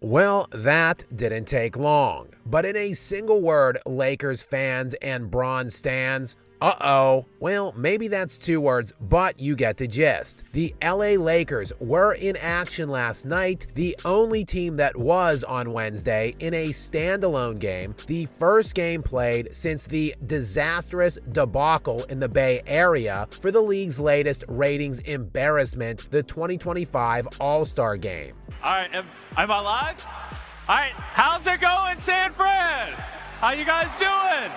Well, that didn't take long. But in a single word, Lakers fans and Bron stans, uh-oh. Well, maybe that's two words, but you get the gist. The LA Lakers were in action last night, the only team that was on Wednesday in a standalone game, the first game played since the disastrous debacle in the Bay Area for the league's latest ratings embarrassment, the 2025 All-Star Game. All right, am I live? All right, how's it going, San Fran? How you guys doing?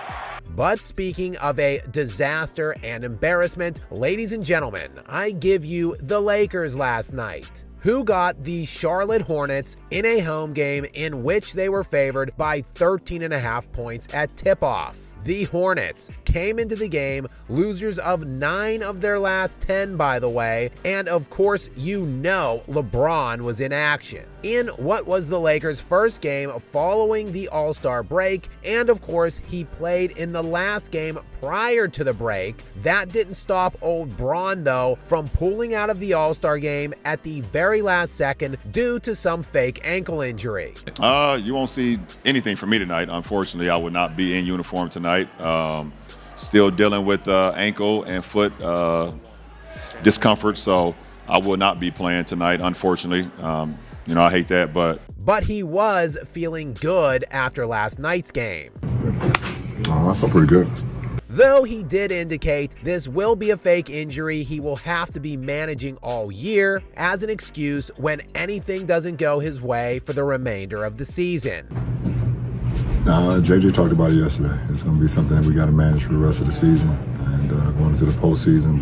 But speaking of a disaster and embarrassment, ladies and gentlemen, I give you the Lakers last night, who got the Charlotte Hornets in a home game in which they were favored by 13.5 points at tip-off. The Hornets came into the game losers of 9 of their last 10, by the way, and of course you know LeBron was in action in what was the Lakers' first game following the All-Star break, and of course he played in the last game prior to the break. That didn't stop old Bron though from pulling out of the All-Star game at the very last second due to some fake ankle injury. You won't see anything from me tonight. Unfortunately, I would not be in uniform tonight. Still dealing with ankle and foot discomfort, so I will not be playing tonight, unfortunately. I hate that, but he was feeling good after last night's game. I feel pretty good. Though he did indicate this will be a fake injury he will have to be managing all year as an excuse when anything doesn't go his way for the remainder of the season. JJ talked about it yesterday. It's going to be something that we got to manage for the rest of the season and going into the postseason.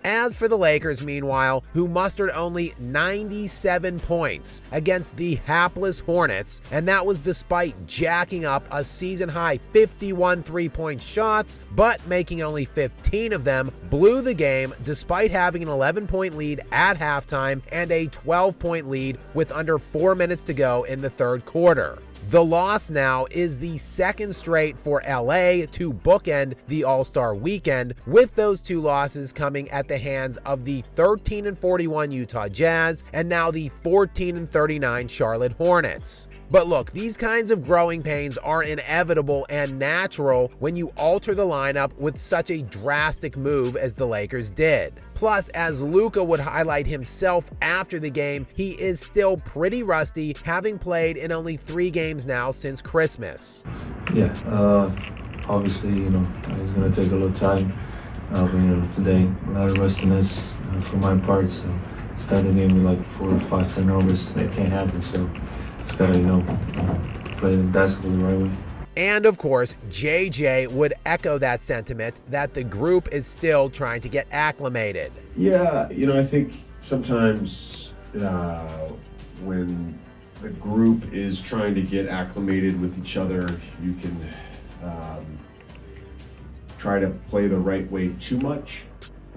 As for the Lakers, meanwhile, who mustered only 97 points against the hapless Hornets, and that was despite jacking up a season-high 51 three-point shots, but making only 15 of them, blew the game despite having an 11-point lead at halftime and a 12-point lead with under 4 minutes to go in the third quarter. The loss now is the second straight for LA to bookend the All-Star weekend, with those two losses coming at the hands of the 13-41 Utah Jazz and now the 14-39 Charlotte Hornets. But look, these kinds of growing pains are inevitable and natural when you alter the lineup with such a drastic move as the Lakers did. Plus, as Luka would highlight himself after the game, he is still pretty rusty, having played in only 3 games now since Christmas. Yeah, obviously, it's going to take a little time. Today, a lot of rustiness for my part. So started the game with like 4 or 5 turnovers. That can't happen. So just got to, play the basketball the right way. And of course, JJ would echo that sentiment that the group is still trying to get acclimated. Yeah, I think sometimes when the group is trying to get acclimated with each other, you can try to play the right way too much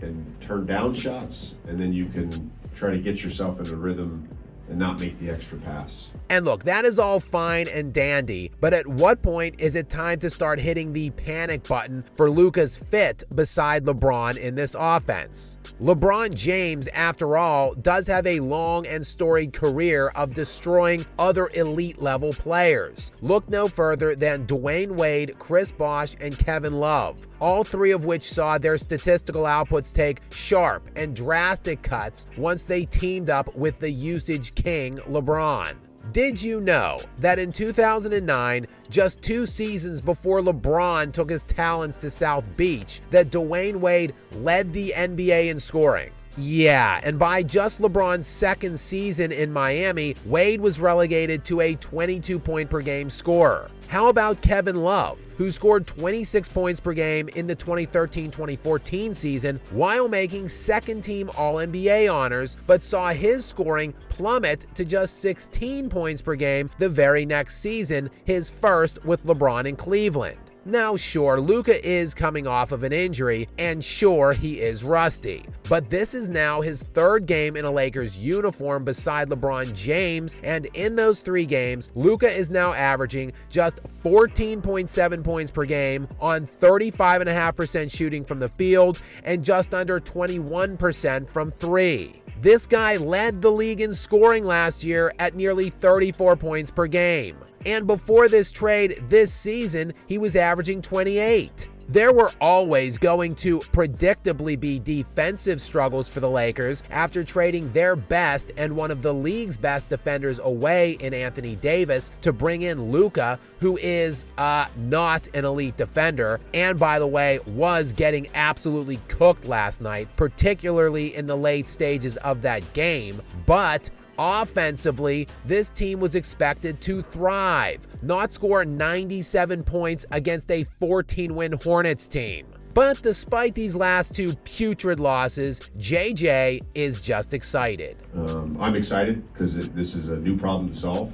and turn down shots, and then you can try to get yourself in a rhythm and not make the extra pass. And look, that is all fine and dandy, but at what point is it time to start hitting the panic button for Luka's fit beside LeBron in this offense? LeBron James, after all, does have a long and storied career of destroying other elite-level players. Look no further than Dwayne Wade, Chris Bosh, and Kevin Love, all 3 of which saw their statistical outputs take sharp and drastic cuts once they teamed up with the usage king LeBron. Did you know that in 2009, just 2 seasons before LeBron took his talents to South Beach, that Dwayne Wade led the NBA in scoring? Yeah, and by just LeBron's second season in Miami, Wade was relegated to a 22-point per game scorer. How about Kevin Love, who scored 26 points per game in the 2013-2014 season while making second-team All-NBA honors, but saw his scoring plummet to just 16 points per game the very next season, his first with LeBron in Cleveland? Now, sure, Luka is coming off of an injury, and sure, he is rusty. But this is now his 3rd game in a Lakers uniform beside LeBron James, and in those 3 games, Luka is now averaging just 14.7 points per game on 35.5% shooting from the field and just under 21% from 3. This guy led the league in scoring last year at nearly 34 points per game. And before this trade this season, he was averaging 28. There were always going to predictably be defensive struggles for the Lakers after trading their best and one of the league's best defenders away in Anthony Davis to bring in Luka, who is not an elite defender, and by the way, was getting absolutely cooked last night, particularly in the late stages of that game. But offensively, this team was expected to thrive, not score 97 points against a 14-win Hornets team. But despite these last two putrid losses, JJ is just excited. I'm excited because this is a new problem to solve.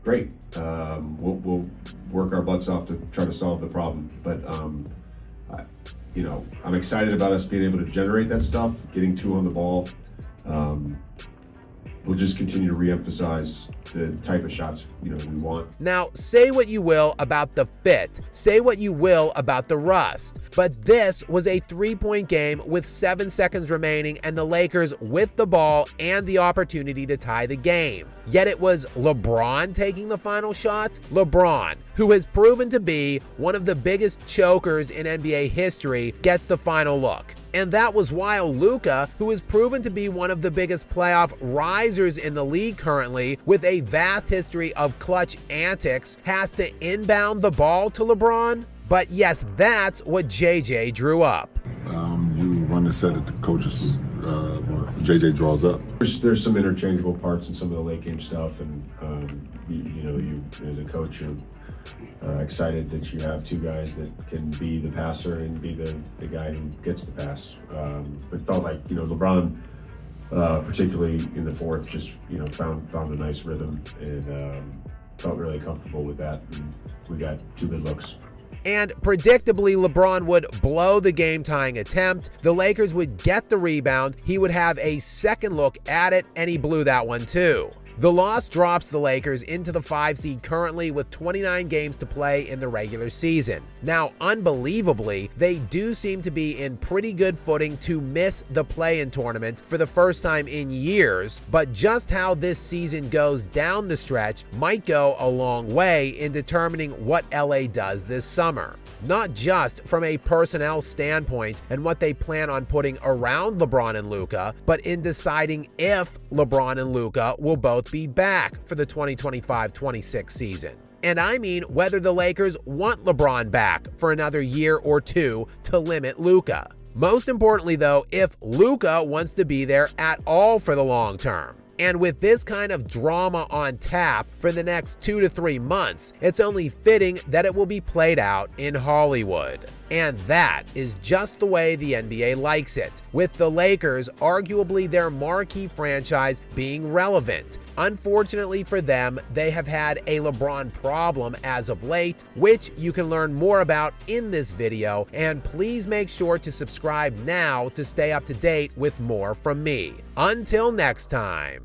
Great. We'll work our butts off to try to solve the problem. But I'm excited about us being able to generate that stuff, getting two on the ball. We'll just continue to reemphasize the type of shots we want. Now, say what you will about the fit, say what you will about the rust, but this was a 3-point game with 7 seconds remaining and the Lakers with the ball and the opportunity to tie the game. Yet it was LeBron taking the final shot. LeBron, who has proven to be one of the biggest chokers in NBA history, gets the final look. And that was while Luka, who has proven to be one of the biggest playoff risers in the league currently, with a vast history of clutch antics, has to inbound the ball to LeBron. But yes, that's what JJ drew up. You run the set that the coaches, JJ draws up. There's some interchangeable parts in some of the late game stuff, and you as a coach are excited that you have two guys that can be the passer and be the guy who gets the pass. It felt like LeBron, particularly in the fourth, just found a nice rhythm and felt really comfortable with that. And we got two good looks. And predictably, LeBron would blow the game-tying attempt. The Lakers would get the rebound. He would have a second look at it, and he blew that one too. The loss drops the Lakers into the 5 seed currently with 29 games to play in the regular season. Now, unbelievably, they do seem to be in pretty good footing to miss the play-in tournament for the first time in years, but just how this season goes down the stretch might go a long way in determining what LA does this summer. Not just from a personnel standpoint and what they plan on putting around LeBron and Luka, but in deciding if LeBron and Luka will both be back for the 2025-26 season. And I mean whether the Lakers want LeBron back for another year or two to limit Luka. Most importantly though, if Luka wants to be there at all for the long term. And with this kind of drama on tap for the next 2 to 3 months, it's only fitting that it will be played out in Hollywood. And that is just the way the NBA likes it, with the Lakers, arguably their marquee franchise, being relevant. Unfortunately for them, they have had a LeBron problem as of late, which you can learn more about in this video, and please make sure to subscribe now to stay up to date with more from me. Until next time.